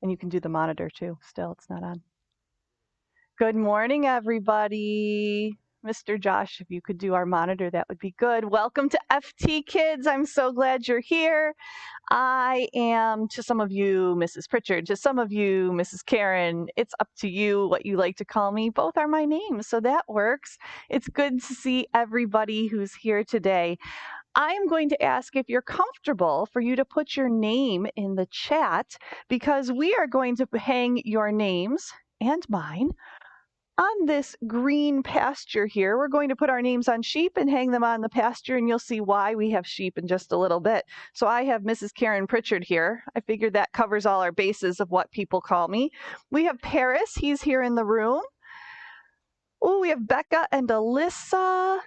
And you can do the monitor too. Still, it's not on. Good morning, everybody. Mr. Josh, if you could do our monitor, that would be good. Welcome to FT Kids. I'm so glad you're here. I am, to some of you, Mrs. Pritchard, to some of you, Mrs. Karen. It's up to you what you like to call me. Both are my names, so that works. It's good to see everybody who's here today. I am going to ask if you're comfortable for you to put your name in the chat, because we are going to hang your names and mine on this green pasture here. We're going to put our names on sheep and hang them on the pasture, and you'll see why we have sheep in just a little bit. So I have Mrs. Karen Pritchard here. I figured that covers all our bases of what people call me. We have Paris. He's here in the room. Oh, we have Becca and Alyssa.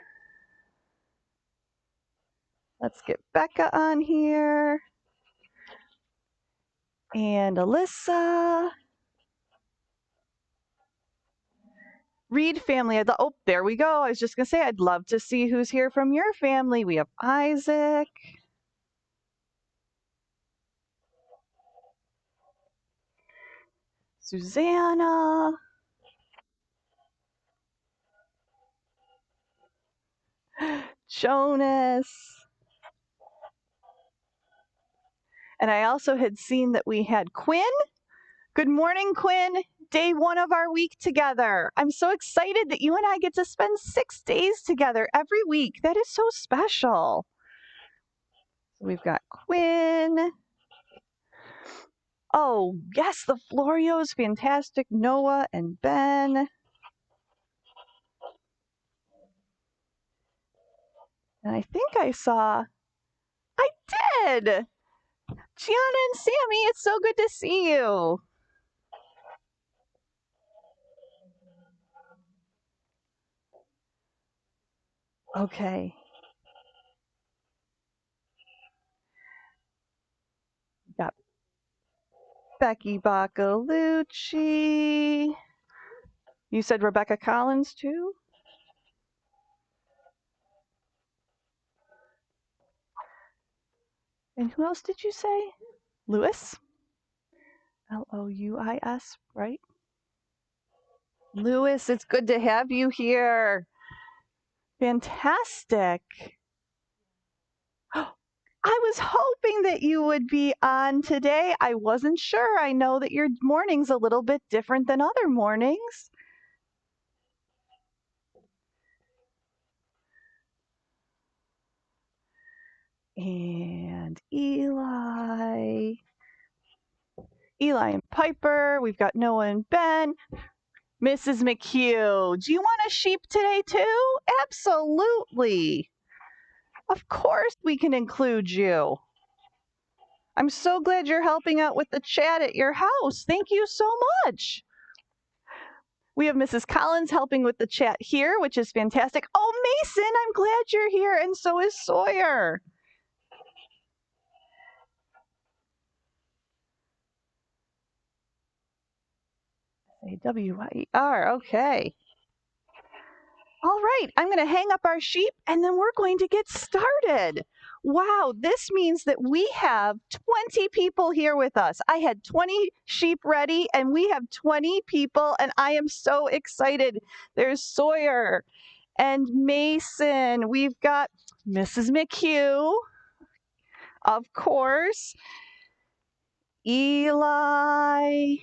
Let's get Becca on here. And Alyssa. Reed family. Oh, there we go. I was just going to say, I'd love to see who's here from your family. We have Isaac. Susanna. Jonas. And I also had seen that we had Quinn. Good morning, Quinn. Day 1 of our week together. I'm so excited that you and I get to spend 6 days together every week. That is so special. So we've got Quinn. Oh, yes, the Florios, fantastic. Noah and Ben. And I think I did. Gianna and Sammy, it's so good to see you. Okay. Got Becky Baccalucci. You said Rebecca Collins too? And who else did you say? Louis? Louis, right? Louis, it's good to have you here. Fantastic. I was hoping that you would be on today. I wasn't sure. I know that your morning's a little bit different than other mornings. And Eli and Piper. We've got Noah and Ben. Mrs. McHugh, do you want a sheep today too? Absolutely. Of course we can include you. I'm so glad you're helping out with the chat at your house. Thank you so much. We have Mrs. Collins helping with the chat here, which is fantastic. Oh, Mason, I'm glad you're here, and so is Sawyer. A-W-I-E-R, okay. All right, I'm going to hang up our sheep, and then we're going to get started. Wow, this means that we have 20 people here with us. I had 20 sheep ready, and we have 20 people, and I am so excited. There's Sawyer and Mason. We've got Mrs. McHugh, of course, Eli,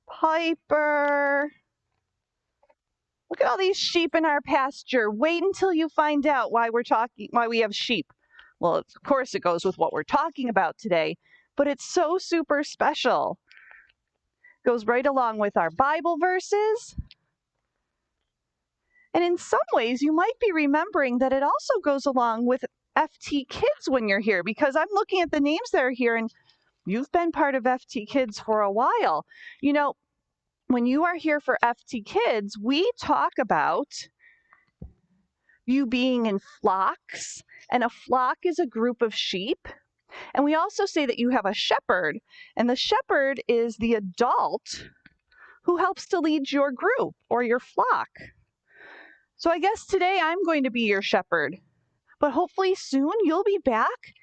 Piper. Look at all these sheep in our pasture. Wait until you find out why we have sheep. Well, of course it goes with what we're talking about today, but it's so super special. Goes right along with our Bible verses. And in some ways, you might be remembering that it also goes along with FT Kids when you're here, because I'm looking at the names that are here, and you've been part of FT Kids for a while. You know, when you are here for FT Kids, we talk about you being in flocks, and a flock is a group of sheep. And we also say that you have a shepherd, and the shepherd is the adult who helps to lead your group or your flock. So I guess today I'm going to be your shepherd, but hopefully soon you'll be back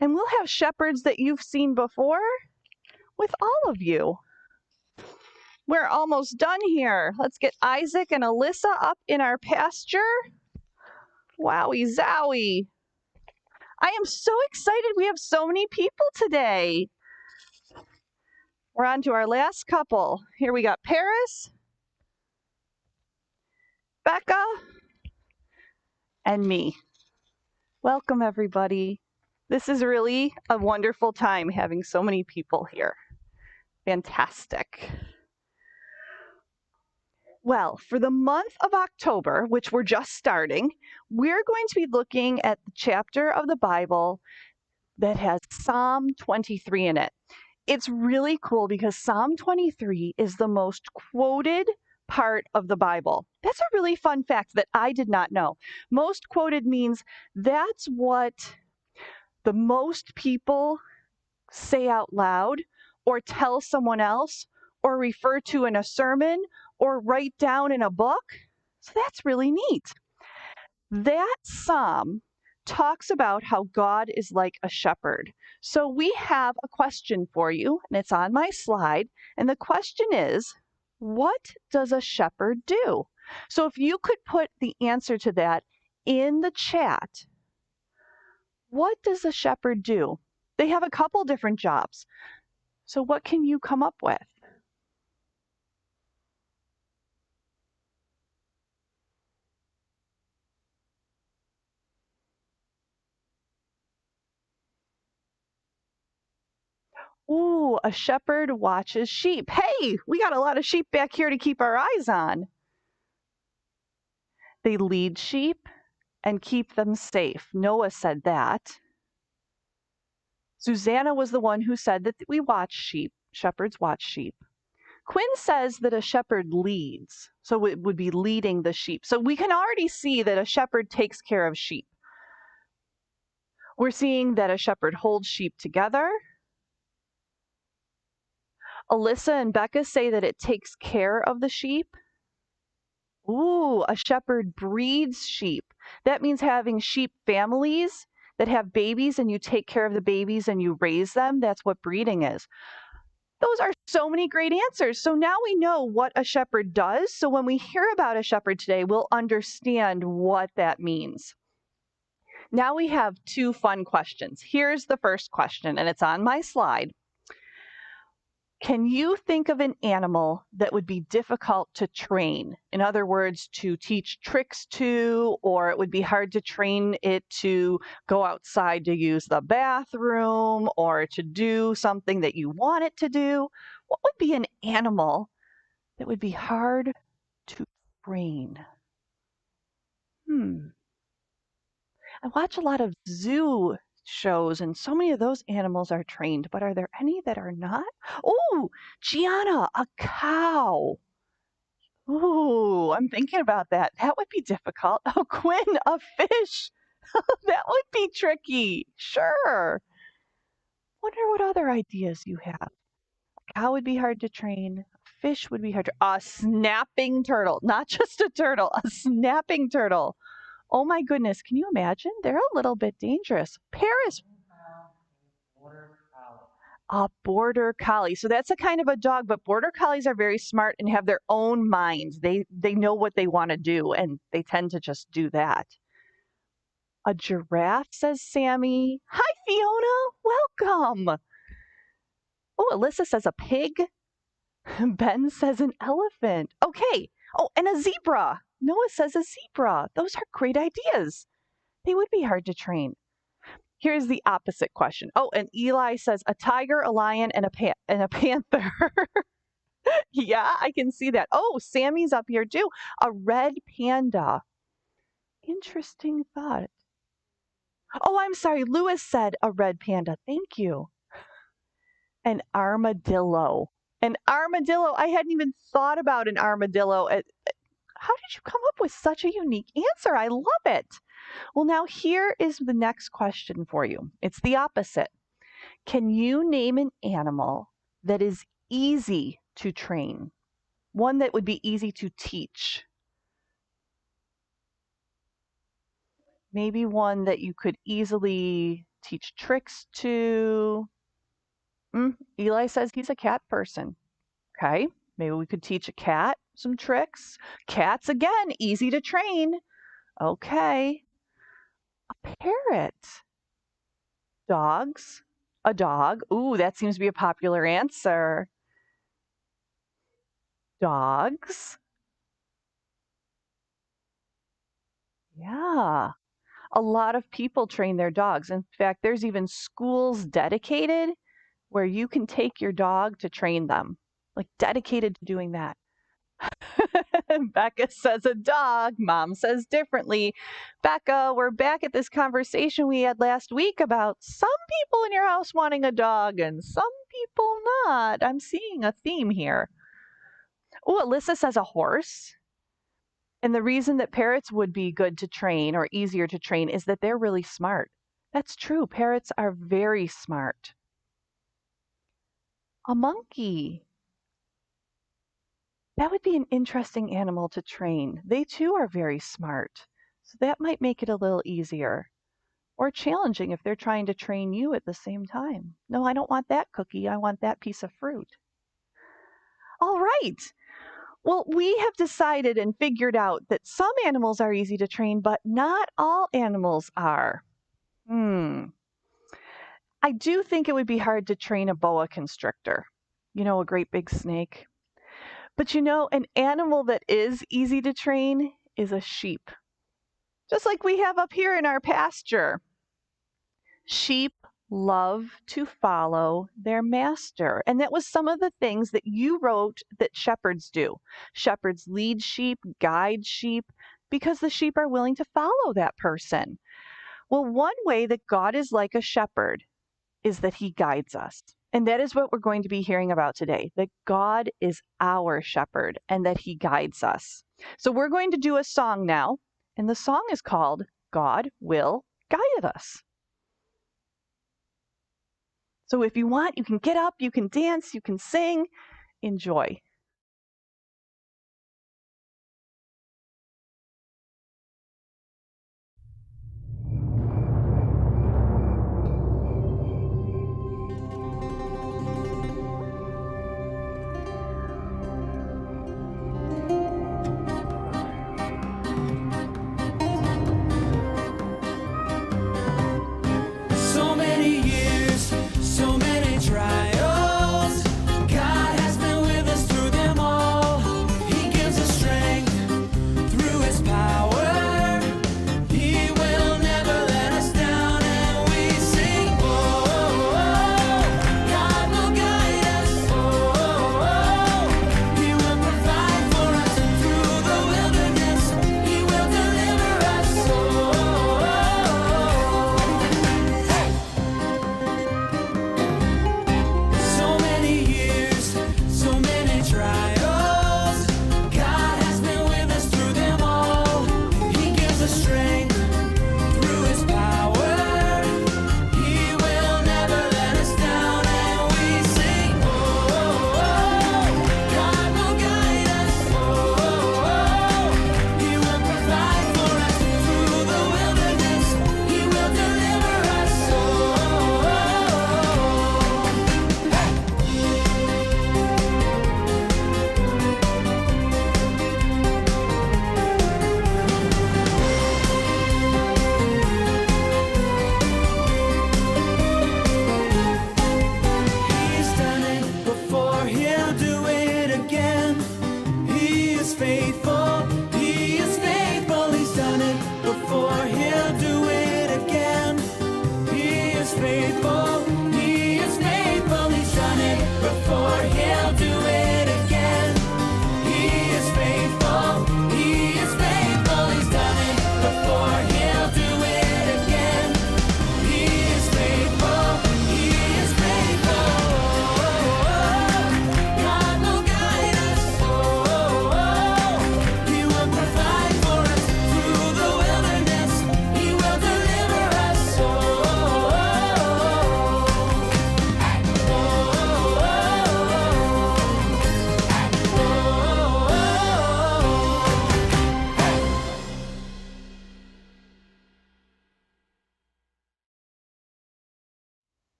and we'll have shepherds that you've seen before, with all of you. We're almost done here. Let's get Isaac and Alyssa up in our pasture. Wowie zowie. I am so excited. We have so many people today. We're on to our last couple. Here we got Paris, Becca, and me. Welcome, everybody. This is really a wonderful time having so many people here. Fantastic. Well, for the month of October, which we're just starting, we're going to be looking at the chapter of the Bible that has Psalm 23 in it. It's really cool because Psalm 23 is the most quoted part of the Bible. That's a really fun fact that I did not know. Most quoted means that's what the most people say out loud or tell someone else or refer to in a sermon or write down in a book. So that's really neat. That psalm talks about how God is like a shepherd. So we have a question for you, and it's on my slide. And the question is, what does a shepherd do? So if you could put the answer to that in the chat, what does a shepherd do? They have a couple different jobs. So what can you come up with? Ooh, a shepherd watches sheep. Hey, we got a lot of sheep back here to keep our eyes on. They lead sheep and keep them safe. Noah said that. Susanna was the one who said that we watch sheep. Shepherds watch sheep. Quinn says that a shepherd leads. So it would be leading the sheep. So we can already see that a shepherd takes care of sheep. We're seeing that a shepherd holds sheep together. Alyssa and Becca say that it takes care of the sheep. Ooh, a shepherd breeds sheep. That means having sheep families that have babies and you take care of the babies and you raise them. That's what breeding is. Those are so many great answers. So now we know what a shepherd does. So when we hear about a shepherd today, we'll understand what that means. Now we have two fun questions. Here's the first question, and it's on my slide. Can you think of an animal that would be difficult to train? In other words, to teach tricks to, or it would be hard to train it to go outside to use the bathroom or to do something that you want it to do? What would be an animal that would be hard to train? I watch a lot of zoo shows, and so many of those animals are trained, but are there any that are not? Oh, Gianna, a cow. Ooh, I'm thinking about that. That would be difficult. Oh, Quinn, a fish. That would be tricky. Sure. Wonder what other ideas you have. A cow would be hard to train. A fish would be hard to. A snapping turtle, not just a turtle, a snapping turtle. Oh my goodness, can you imagine? They're a little bit dangerous. Paris. A border collie. So that's a kind of a dog, but border collies are very smart and have their own minds. They know what they want to do, and they tend to just do that. A giraffe, says Sammy. Hi, Fiona. Welcome. Oh, Alyssa says a pig. Ben says an elephant. Okay. Oh, and a zebra. Noah says a zebra. Those are great ideas. They would be hard to train. Here's the opposite question. Oh, and Eli says a tiger, a lion, and a panther. Yeah, I can see that. Oh, Sammy's up here too. A red panda. Interesting thought. Oh, I'm sorry. Lewis said a red panda. Thank you. An armadillo. An armadillo. I hadn't even thought about an armadillo. How did you come up with such a unique answer? I love it. Well, now here is the next question for you. It's the opposite. Can you name an animal that is easy to train? One that would be easy to teach? Maybe one that you could easily teach tricks to? Eli says he's a cat person. Okay, maybe we could teach a cat some tricks. Cats, again, easy to train. Okay. A parrot. Dogs. A dog. Ooh, that seems to be a popular answer. Dogs. Yeah. A lot of people train their dogs. In fact, there's even schools dedicated where you can take your dog to train them, like dedicated to doing that. Becca says a dog. Mom says differently. Becca, we're back at this conversation we had last week about some people in your house wanting a dog and some people not. I'm seeing a theme here. Oh, Alyssa says a horse. And the reason that parrots would be good to train or easier to train is that they're really smart. That's true. Parrots are very smart. A monkey. That would be an interesting animal to train. They too are very smart. So that might make it a little easier or challenging if they're trying to train you at the same time. No, I don't want that cookie. I want that piece of fruit. All right. Well, we have decided and figured out that some animals are easy to train, but not all animals are. I do think it would be hard to train a boa constrictor, a great big snake. But an animal that is easy to train is a sheep. Just like we have up here in our pasture. Sheep love to follow their master. And that was some of the things that you wrote that shepherds do. Shepherds lead sheep, guide sheep, because the sheep are willing to follow that person. Well, one way that God is like a shepherd is that he guides us. And that is what we're going to be hearing about today, that God is our shepherd and that he guides us. So we're going to do a song now, and the song is called God Will Guide Us. So if you want, you can get up, you can dance, you can sing. Enjoy. So many trials, God has been with us through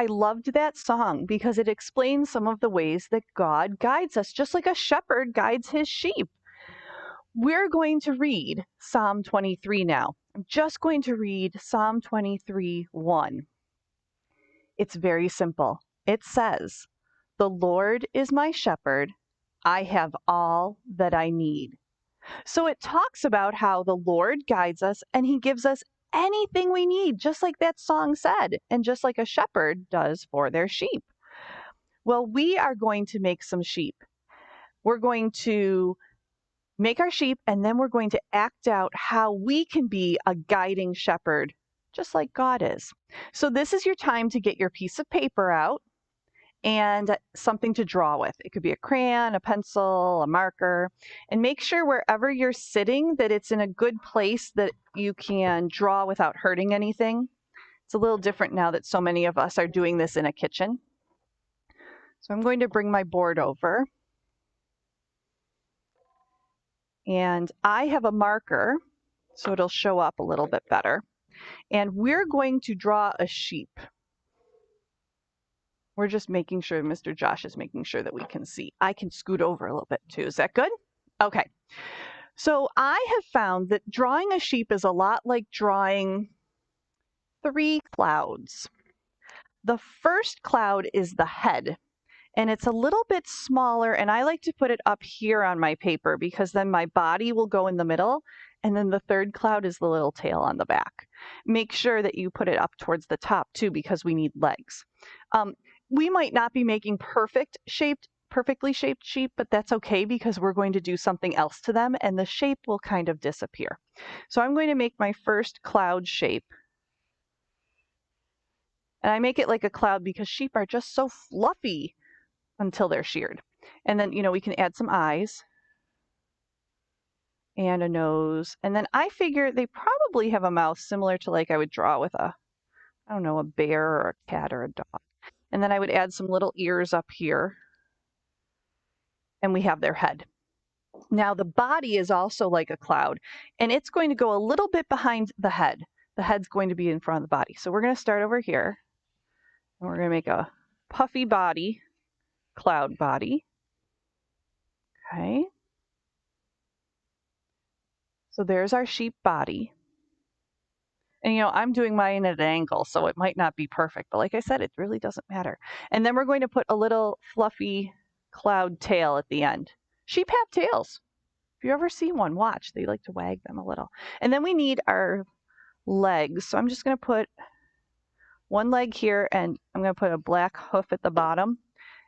I loved that song because it explains some of the ways that God guides us, just like a shepherd guides his sheep. We're going to read Psalm 23 now. I'm just going to read Psalm 23:1. It's very simple. It says, "The Lord is my shepherd. I have all that I need." So it talks about how the Lord guides us and he gives us anything we need, just like that song said, and just like a shepherd does for their sheep. Well, we are going to make some sheep. We're going to make our sheep, and then we're going to act out how we can be a guiding shepherd, just like God is. So this is your time to get your piece of paper out and something to draw with. It could be a crayon, a pencil, a marker, and make sure wherever you're sitting that it's in a good place that you can draw without hurting anything. It's a little different now that so many of us are doing this in a kitchen. So I'm going to bring my board over. And I have a marker, so it'll show up a little bit better. And we're going to draw a sheep. We're just making sure, Mr. Josh is making sure that we can see. I can scoot over a little bit too. Is that good? Okay. So I have found that drawing a sheep is a lot like drawing 3 clouds. The first cloud is the head. And it's a little bit smaller, and I like to put it up here on my paper because then my body will go in the middle, and then the third cloud is the little tail on the back. Make sure that you put it up towards the top too because we need legs. We might not be making perfectly shaped sheep, but that's okay because we're going to do something else to them, and the shape will kind of disappear. So I'm going to make my first cloud shape. And I make it like a cloud because sheep are just so fluffy until they're sheared. And then, we can add some eyes and a nose. And then I figure they probably have a mouth similar to like I would draw with a bear or a cat or a dog. And then I would add some little ears up here. And we have their head. Now the body is also like a cloud, and it's going to go a little bit behind the head. The head's going to be in front of the body. So we're going to start over here, and we're going to make a puffy body, cloud body. Okay. So there's our sheep body. And, I'm doing mine at an angle, so it might not be perfect. But like I said, it really doesn't matter. And then we're going to put a little fluffy cloud tail at the end. Sheep have tails. If you ever see one, watch. They like to wag them a little. And then we need our legs. So I'm just going to put one leg here, and I'm going to put a black hoof at the bottom.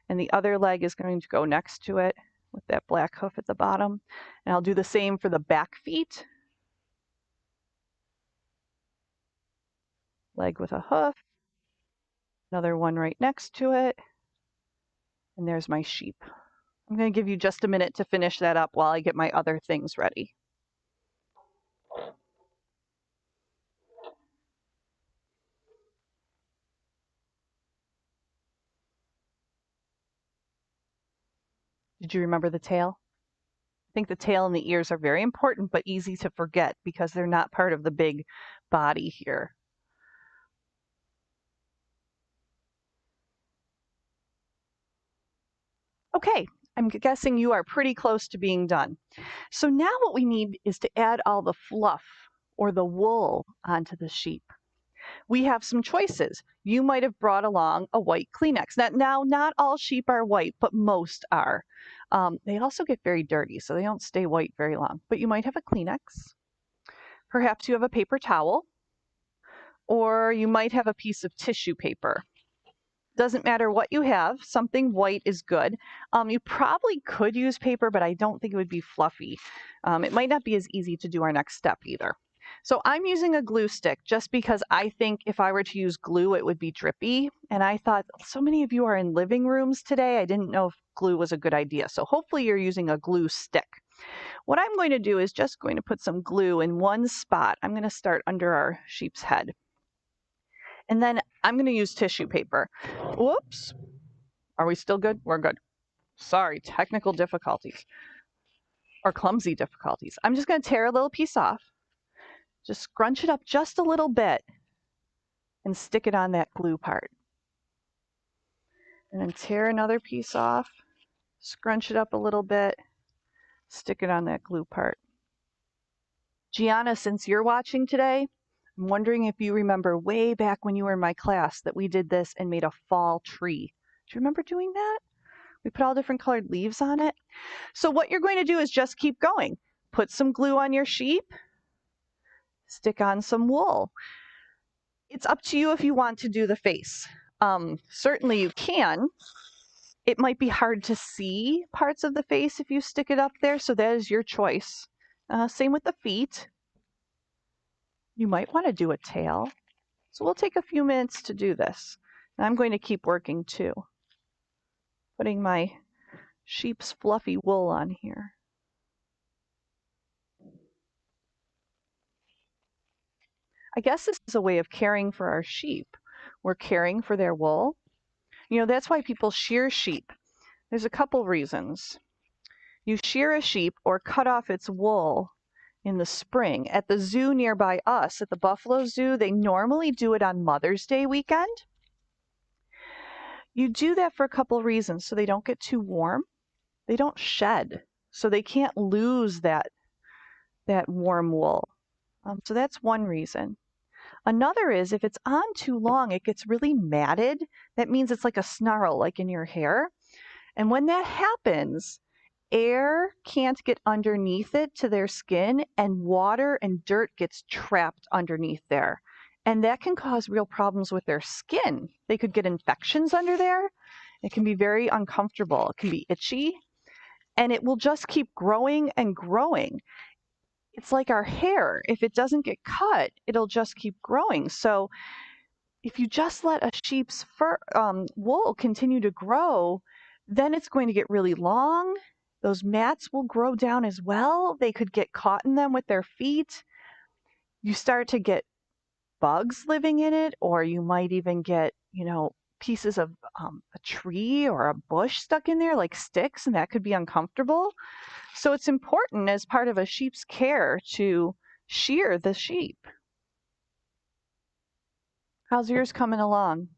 And the other leg is going to go next to it with that black hoof at the bottom. And I'll do the same for the back feet. Leg with a hoof. Another one right next to it. And there's my sheep. I'm going to give you just a minute to finish that up while I get my other things ready. Did you remember the tail? I think the tail and the ears are very important, but easy to forget because they're not part of the big body here. Okay, I'm guessing you are pretty close to being done. So now what we need is to add all the fluff or the wool onto the sheep. We have some choices. You might have brought along a white Kleenex. Now, not all sheep are white, but most are. They also get very dirty, so they don't stay white very long. But you might have a Kleenex. Perhaps you have a paper towel, or you might have a piece of tissue paper. Doesn't matter what you have, something white is good. You probably could use paper, but I don't think it would be fluffy. It might not be as easy to do our next step either. So I'm using a glue stick just because I think if I were to use glue, it would be drippy. And I thought so many of you are in living rooms today. I didn't know if glue was a good idea. So hopefully you're using a glue stick. What I'm going to do is just going to put some glue in one spot. I'm going to start under our sheep's head. And then I'm going to use tissue paper. Whoops. Are we still good? We're good. Sorry, technical difficulties or clumsy difficulties. I'm just going to tear a little piece off. Just scrunch it up just a little bit and stick it on that glue part. And then tear another piece off, scrunch it up a little bit, stick it on that glue part. Gianna, since you're watching today, I'm wondering if you remember way back when you were in my class that we did this and made a fall tree. Do you remember doing that? We put all different colored leaves on it. So what you're going to do is just keep going. Put some glue on your sheep, stick on some wool. It's up to you if you want to do the face. Certainly you can. It might be hard to see parts of the face if you stick it up there, so that is your choice. Same with the feet. You might want to do a tail. So we'll take a few minutes to do this. And I'm going to keep working too. Putting my sheep's fluffy wool on here. I guess this is a way of caring for our sheep. We're caring for their wool. You know, that's why people shear sheep. There's a couple reasons. You shear a sheep or cut off its wool in the spring. At the zoo nearby us, at the Buffalo Zoo, they normally do it on Mother's Day weekend. You do that for a couple reasons. So they don't get too warm. They don't shed. So they can't lose that warm wool. So that's one reason. Another is if it's on too long, it gets really matted. That means it's like a snarl, like in your hair. And when that happens, air can't get underneath it to their skin, and water and dirt gets trapped underneath there. And that can cause real problems with their skin. They could get infections under there. It can be very uncomfortable. It can be itchy. And it will just keep growing and growing. It's like our hair. If it doesn't get cut, it'll just keep growing. So if you just let a sheep's wool continue to grow, then it's going to get really long. Those mats will grow down as well. They could get caught in them with their feet. You start to get bugs living in it, or you might even get, pieces of a tree or a bush stuck in there, like sticks, and that could be uncomfortable. So it's important as part of a sheep's care to shear the sheep. How's yours coming along?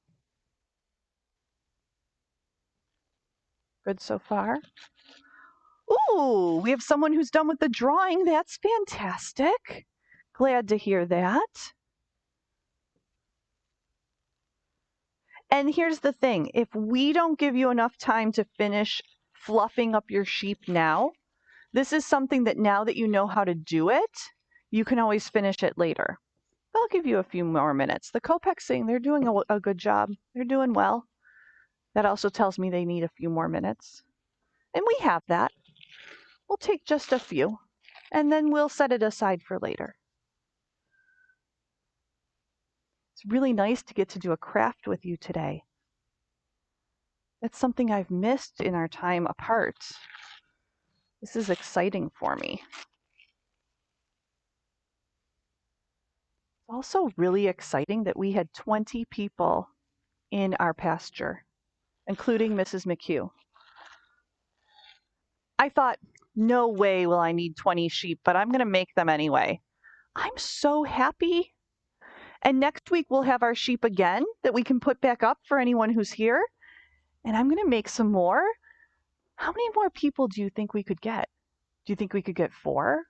Good so far? Ooh, we have someone who's done with the drawing. That's fantastic. Glad to hear that. And here's the thing. If we don't give you enough time to finish fluffing up your sheep now, this is something that now that you know how to do it, you can always finish it later. I'll give you a few more minutes. The Kopek's saying they're doing a good job. They're doing well. That also tells me they need a few more minutes. And we have that. We'll take just a few, and then we'll set it aside for later. It's really nice to get to do a craft with you today. That's something I've missed in our time apart. This is exciting for me. It's also really exciting that we had 20 people in our pasture, including Mrs. McHugh. I thought, no way will I need 20 sheep, but I'm going to make them anyway. I'm so happy. And next week we'll have our sheep again that we can put back up for anyone who's here. And I'm going to make some more. How many more people do you think we could get? Do you think we could get 4?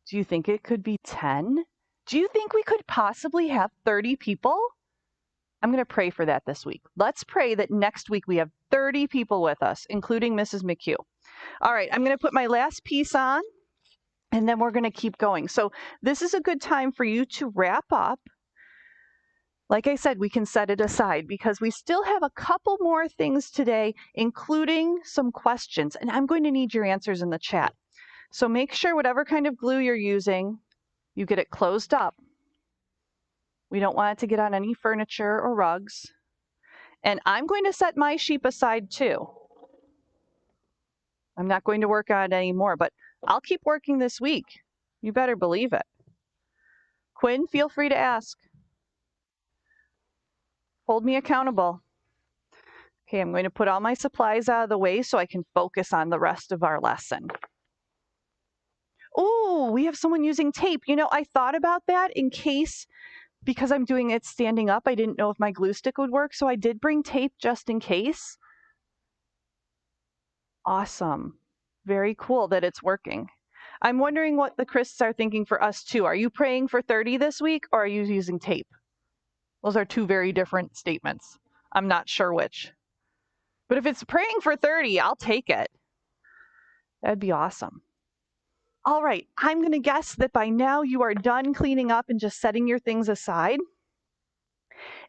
Do you think it could be 10? Do you think we could possibly have 30 people? I'm going to pray for that this week. Let's pray that next week we have 30 people with us, including Mrs. McHugh. All right, I'm going to put my last piece on, and then we're going to keep going. So this is a good time for you to wrap up. Like I said, we can set it aside because we still have a couple more things today, including some questions, and I'm going to need your answers in the chat. So make sure whatever kind of glue you're using, you get it closed up. We don't want it to get on any furniture or rugs. And I'm going to set my sheep aside too. I'm not going to work on it anymore, but I'll keep working this week. You better believe it. Quinn, feel free to ask. Hold me accountable. Okay, I'm going to put all my supplies out of the way so I can focus on the rest of our lesson. Oh, we have someone using tape. I thought about that in case because I'm doing it standing up, I didn't know if my glue stick would work, so I did bring tape just in case. Awesome. Very cool that it's working. I'm wondering what the Christs are thinking for us too. Are you praying for 30 this week, or are you using tape? Those are two very different statements. I'm not sure which. But if it's praying for 30, I'll take it. That'd be awesome. All right, I'm going to guess that by now you are done cleaning up and just setting your things aside.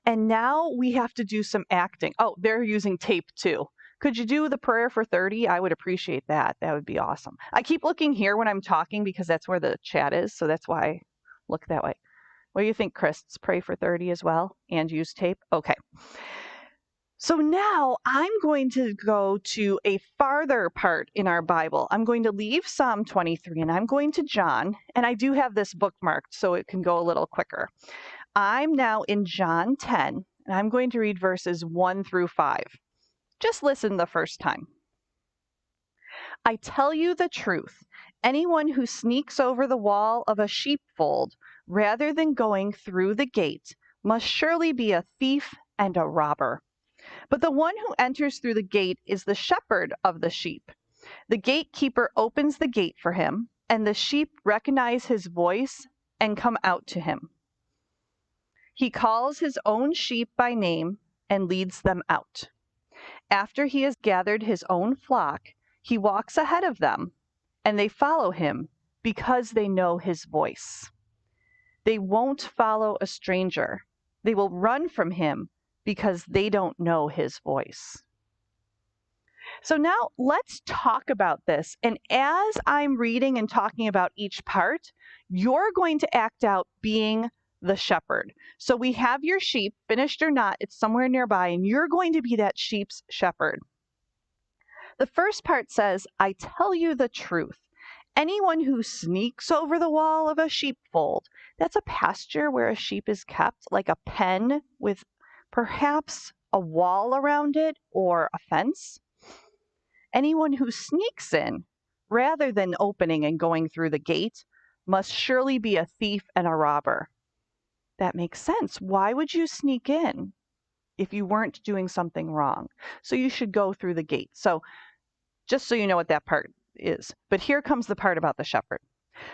And now we have to do some acting. Oh, they're using tape too. Could you do the prayer for 30? I would appreciate that. That would be awesome. I keep looking here when I'm talking because that's where the chat is. So that's why I look that way. What do you think, Chris? Pray for 30 as well and use tape? Okay. So now I'm going to go to a farther part in our Bible. I'm going to leave Psalm 23 and I'm going to John. And I do have this bookmarked so it can go a little quicker. I'm now in John 10 and I'm going to read verses 1 through 5. Just listen the first time. I tell you the truth. Anyone who sneaks over the wall of a sheepfold rather than going through the gate must surely be a thief and a robber. But the one who enters through the gate is the shepherd of the sheep. The gatekeeper opens the gate for him, and the sheep recognize his voice and come out to him. He calls his own sheep by name and leads them out. After he has gathered his own flock, he walks ahead of them, and they follow him because they know his voice. They won't follow a stranger. They will run from him because they don't know his voice. So now let's talk about this. And as I'm reading and talking about each part, you're going to act out being the shepherd. So we have your sheep, finished or not, it's somewhere nearby, and you're going to be that sheep's shepherd. The first part says, I tell you the truth. Anyone who sneaks over the wall of a sheepfold, that's a pasture where a sheep is kept, like a pen with perhaps a wall around it or a fence. Anyone who sneaks in, rather than opening and going through the gate, must surely be a thief and a robber. That makes sense. Why would you sneak in if you weren't doing something wrong? So you should go through the gate. So just so you know what that part is. But here comes the part about the shepherd.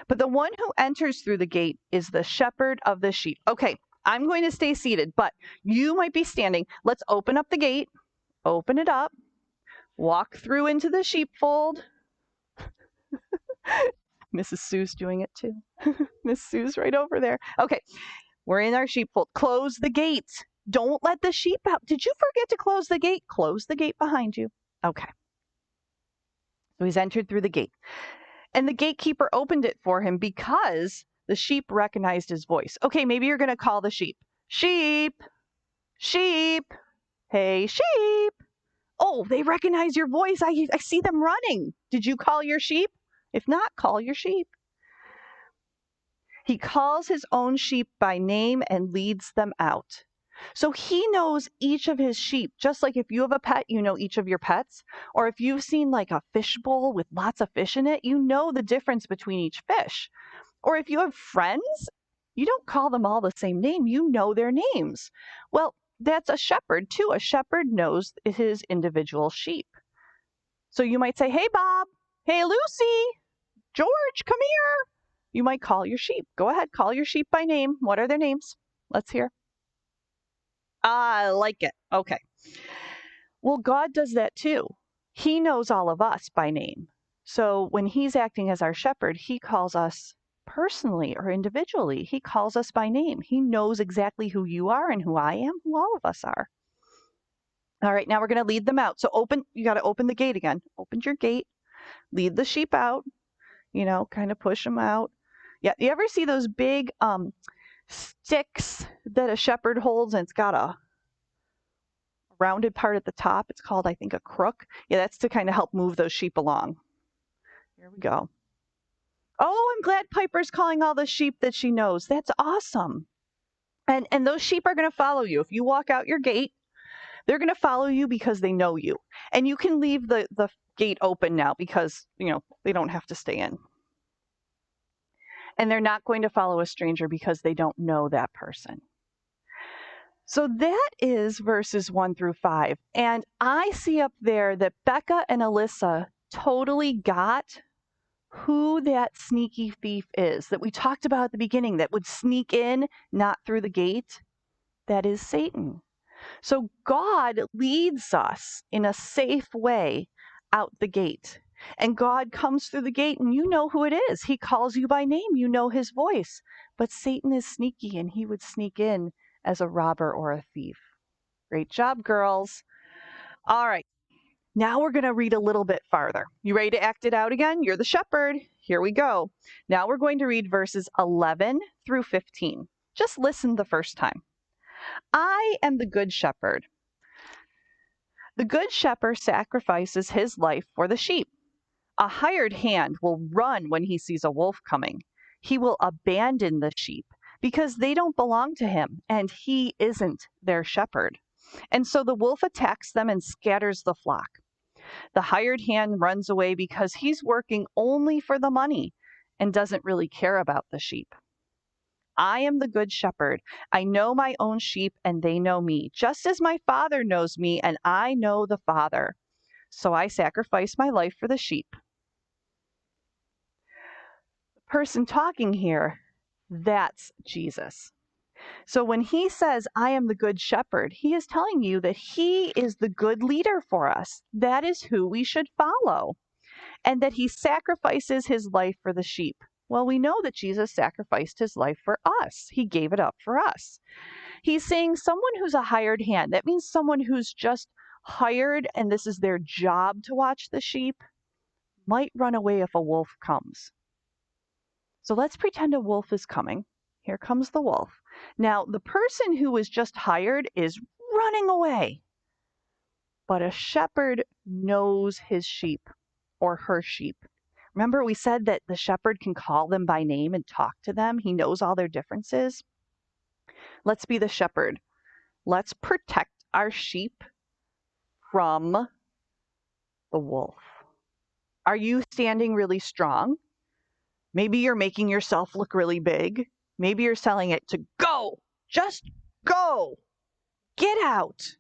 But the one who enters through the gate is the shepherd of the sheep. Okay, I'm going to stay seated, but you might be standing. Let's open up the gate, open it up, walk through into the sheepfold. Mrs. Sue's doing it too. Miss Sue's right over there. Okay, we're in our sheepfold. Close the gate. Don't let the sheep out. Did you forget to close the gate? Close the gate behind you. Okay. So he's entered through the gate. And the gatekeeper opened it for him because the sheep recognized his voice. Okay, maybe you're going to call the sheep. Sheep, sheep, hey, sheep. Oh, they recognize your voice. I see them running. Did you call your sheep? If not, call your sheep. He calls his own sheep by name and leads them out. So he knows each of his sheep, just like if you have a pet, you know each of your pets. Or if you've seen like a fish bowl with lots of fish in it, you know the difference between each fish. Or if you have friends, you don't call them all the same name, you know their names. Well, that's a shepherd too. A shepherd knows his individual sheep. So you might say, hey, Bob, hey, Lucy, George, come here. You might call your sheep. Go ahead, call your sheep by name. What are their names? Let's hear. I like it. Okay. Well, God does that too. He knows all of us by name. So when he's acting as our shepherd, he calls us personally or individually. He calls us by name. He knows exactly who you are and who I am, who all of us are. All right, now we're going to lead them out. So you got to open the gate again. Open your gate, lead the sheep out, kind of push them out. Yeah, you ever see those big sticks that a shepherd holds and it's got a rounded part at the top? It's called, I think, a crook. Yeah, that's to kind of help move those sheep along. Here we go. Oh, I'm glad Piper's calling all the sheep that she knows. That's awesome. And those sheep are going to follow you. If you walk out your gate, they're going to follow you because they know you. And you can leave the gate open now because, they don't have to stay in. And they're not going to follow a stranger because they don't know that person. So that is verses 1 through 5. And I see up there that Becca and Alyssa totally got who that sneaky thief is that we talked about at the beginning that would sneak in, not through the gate. That is Satan. So God leads us in a safe way out the gate. And God comes through the gate and you know who it is. He calls you by name. You know his voice. But Satan is sneaky and he would sneak in as a robber or a thief. Great job, girls. All right. Now we're going to read a little bit farther. You ready to act it out again? You're the shepherd. Here we go. Now we're going to read verses 11 through 15. Just listen the first time. I am the good shepherd. The good shepherd sacrifices his life for the sheep. A hired hand will run when he sees a wolf coming. He will abandon the sheep because they don't belong to him and he isn't their shepherd. And so the wolf attacks them and scatters the flock. The hired hand runs away because he's working only for the money and doesn't really care about the sheep. I am the good shepherd. I know my own sheep and they know me, just as my Father knows me and I know the Father. So I sacrifice my life for the sheep. The person talking here, that's Jesus. So when he says, I am the good shepherd, he is telling you that he is the good leader for us. That is who we should follow. And that he sacrifices his life for the sheep. Well, we know that Jesus sacrificed his life for us. He gave it up for us. He's saying someone who's a hired hand, that means someone who's just hired and this is their job to watch the sheep, might run away if a wolf comes. So let's pretend a wolf is coming. Here comes the wolf. Now, the person who was just hired is running away. But a shepherd knows his sheep or her sheep. Remember, we said that the shepherd can call them by name and talk to them. He knows all their differences. Let's be the shepherd. Let's protect our sheep from the wolf. Are you standing really strong? Maybe you're making yourself look really big. Maybe you're telling it to go. Just go. Get out.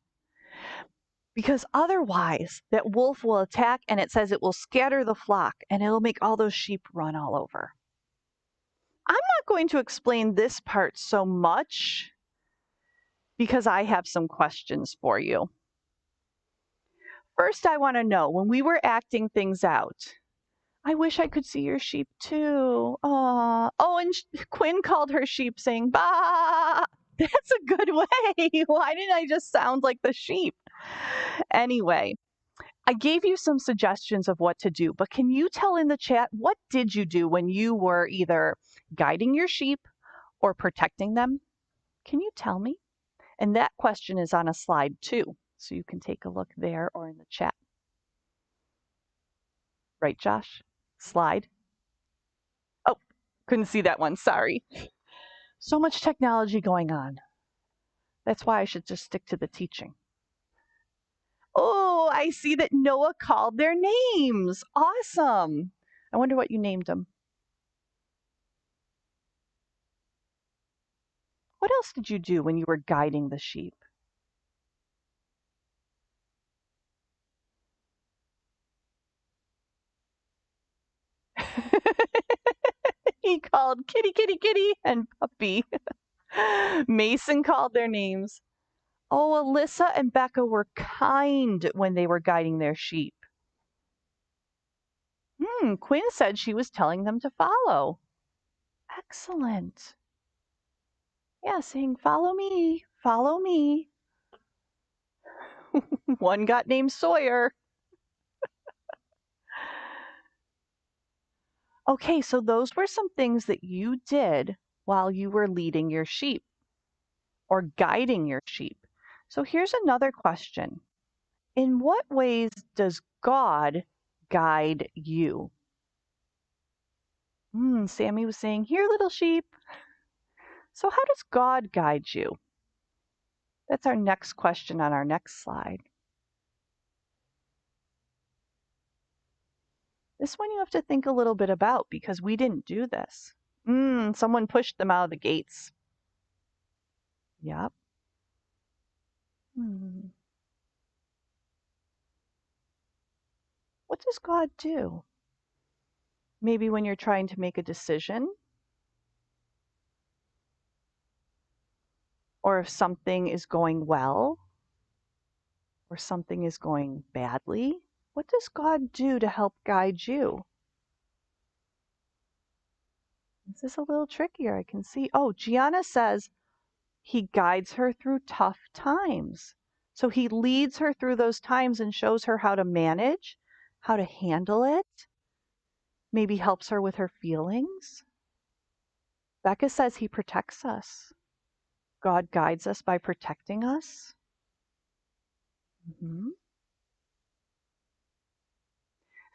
Because otherwise, that wolf will attack and it says it will scatter the flock and it'll make all those sheep run all over. I'm not going to explain this part so much because I have some questions for you. First, I want to know, when we were acting things out, I wish I could see your sheep too. Aw. Oh, and Quinn called her sheep saying, bah! That's a good way. Why didn't I just sound like the sheep? Anyway, I gave you some suggestions of what to do, but can you tell in the chat, what did you do when you were either guiding your sheep or protecting them? Can you tell me? And that question is on a slide too, so you can take a look there or in the chat. Right, Josh? Slide. Oh, couldn't see that one, sorry. So much technology going on. That's why I should just stick to the teaching. Oh, I see that Noah called their names. Awesome. I wonder what you named them. What else did you do when you were guiding the sheep? He called kitty, kitty, kitty, and puppy. Mason called their names. Oh, Alyssa and Becca were kind when they were guiding their sheep. Quinn said she was telling them to follow. Excellent. Yeah, saying, follow me, follow me. One got named Sawyer. Okay, so those were some things that you did while you were leading your sheep or guiding your sheep. So here's another question. In what ways does God guide you? Sammy was saying, here, little sheep. So how does God guide you? That's our next question on our next slide. This one you have to think a little bit about because we didn't do this. Someone pushed them out of the gates. Yep. What does God do? Maybe when you're trying to make a decision, or if something is going well, or something is going badly. What does God do to help guide you? This is a little trickier, I can see. Oh, Gianna says he guides her through tough times. So he leads her through those times and shows her how to manage, how to handle it, maybe helps her with her feelings. Becca says he protects us. God guides us by protecting us.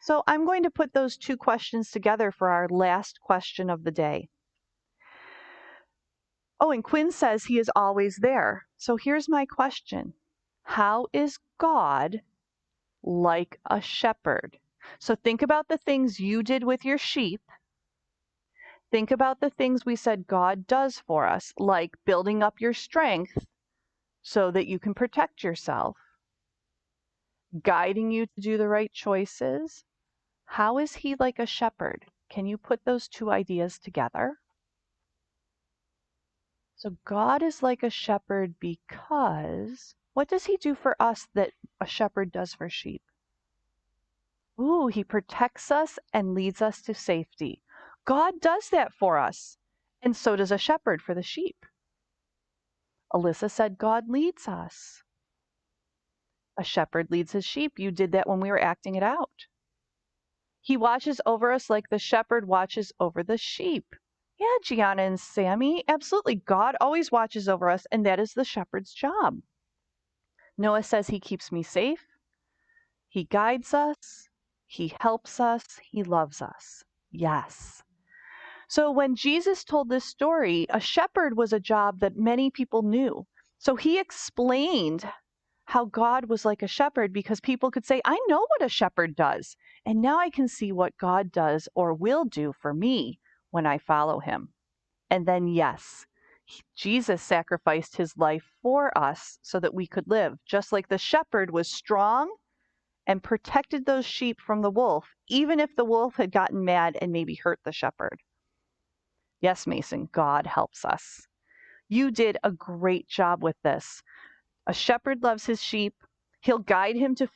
So I'm going to put those two questions together for our last question of the day. Oh, and Quinn says he is always there. So here's my question. How is God like a shepherd? So think about the things you did with your sheep. Think about the things we said God does for us, like building up your strength so that you can protect yourself, guiding you to do the right choices. How is he like a shepherd? Can you put those two ideas together? So God is like a shepherd because what does he do for us that a shepherd does for sheep? Ooh, he protects us and leads us to safety. God does that for us, and so does a shepherd for the sheep. Alyssa said God leads us. A shepherd leads his sheep. You did that when we were acting it out. He watches over us like the shepherd watches over the sheep. Yeah, Gianna and Sammy, absolutely. God always watches over us, and that is the shepherd's job. Noah says he keeps me safe. He guides us. He helps us. He loves us. Yes. So when Jesus told this story, a shepherd was a job that many people knew. So he explained how God was like a shepherd because people could say, I know what a shepherd does. And now I can see what God does or will do for me when I follow him. And then, yes, Jesus sacrificed his life for us so that we could live, just like the shepherd was strong and protected those sheep from the wolf, even if the wolf had gotten mad and maybe hurt the shepherd. Yes, Mason, God helps us. You did a great job with this. A shepherd loves his sheep. He'll guide them to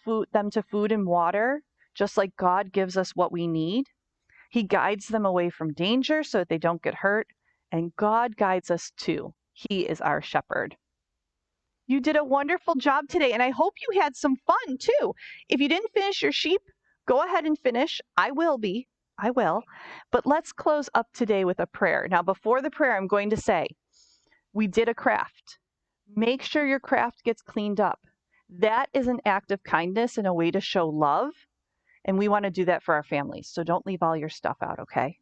food and water, just like God gives us what we need. He guides them away from danger so that they don't get hurt. And God guides us too. He is our shepherd. You did a wonderful job today, and I hope you had some fun too. If you didn't finish your sheep, go ahead and finish. I will. But let's close up today with a prayer. Now, before the prayer, I'm going to say, we did a craft. Make sure your craft gets cleaned up. That is an act of kindness and a way to show love. And we want to do that for our families. So don't leave all your stuff out, okay?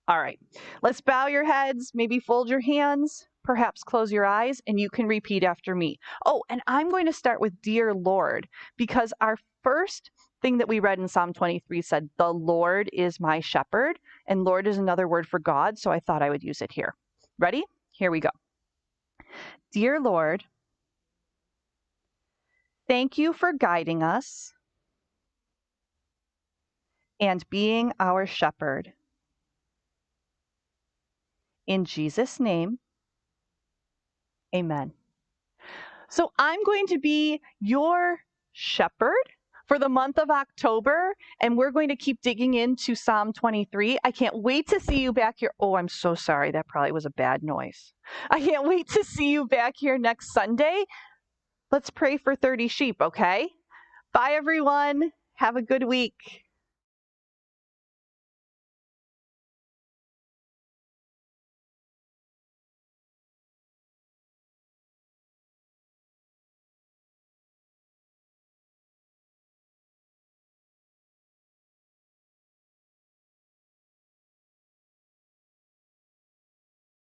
All right. Let's bow your heads, maybe fold your hands, perhaps close your eyes, and you can repeat after me. Oh, and I'm going to start with Dear Lord, because our first thing that we read in Psalm 23 said, the Lord is my shepherd, and Lord is another word for God, so I thought I would use it here. Ready? Here we go. Dear Lord, thank you for guiding us and being our shepherd. In Jesus' name, amen. So I'm going to be your shepherd for the month of October, and we're going to keep digging into Psalm 23. I can't wait to see you back here. Oh, I'm so sorry. That probably was a bad noise. I can't wait to see you back here next Sunday. Let's pray for 30 sheep, okay? Bye, everyone. Have a good week.